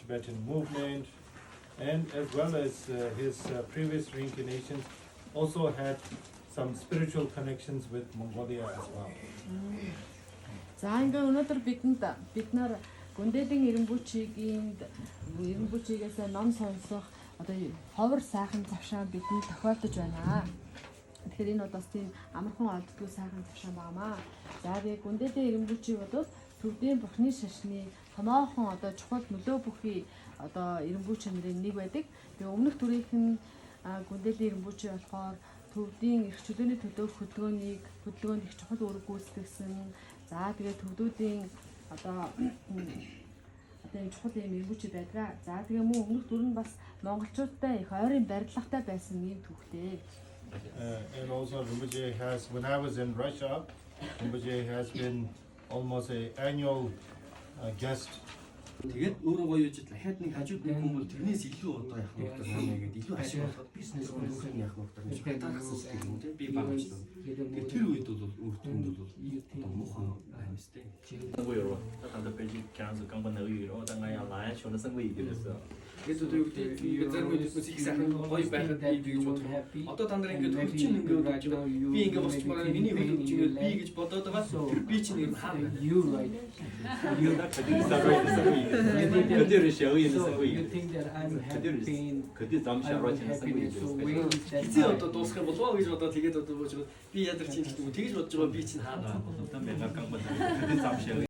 Tibetan movement, and as well as his previous reincarnations also had some spiritual connections with Mongolia as well. За ингээ өнөөдөр бид нар Гүндэдийн Ирэмбүчигээс ном сонсох одоо ховор сайхан завшаан бидэнд тохиолдож байна. Тэгэхээр энэ бол бас тийм амархан олддгүй сайхан завшаан байнамаа. За тэгээ Гүндэдийн Ирэмбүчиг бол төвдийн бурхны шашны томоохон одоо чухал нөлөө бүхий одоо Ирэмбүч нарын нэг байдаг. Тэгээ өмнөх төрийнх нь Гүндэдийн Ирэмбүчиг болохоор төвдийн эрх чөлөөний төлөөх хөдөлгөөнд их чухал үүрэг гүйцэтгэсэн. За тэгээ төвдүүдийн одоо энэ чухал юм Ирэмбүчиг байдаг. За тэгээ мөн өмнөх дүр нь бас монголчуудтай их ойрын барилгатай байсан юм түүхтэй. And also Rinpoche has, when I was in Russia, Rinpoche has been almost an annual guest. Тэгээд өөрөө гоё үжил хаад нэг хажууд нэг хүн бол тэрнээс илүү одоо яах вэ гэдэг юм гээд илүү ашиг олоход бизнес өөрөөр нь яах вэ гэдэг нь татахсаас гэх юм те би багч. Тэгээд тэр үед бол өөр түнд бол одоо муухай юм сте. 生活有，那他的飞机这样子刚刚能有，然后当然要来求的生活一点的时候。 Тэгээд одоо юу гэдэг би зарим үед их сайхан гоё байхад би гэж бодох. Одоо та нар ингээд хөрчин ингээд би ингээд босчмаар миний хөлөг чигээр би гэж бодоод байгаа. Тэр би чинь юм хаа. You right. You that肯定是生活的生活，肯定是小人的生活。 You think that I'm happy. 肯定咱们小人的生活。 Эцээ одоо дуусгах болов гэж бодоод тэгээд одоо би ядар чинь гэдэг юм тэгж бодож байгаа би чинь хаа.咱们刚刚肯定咱们小人。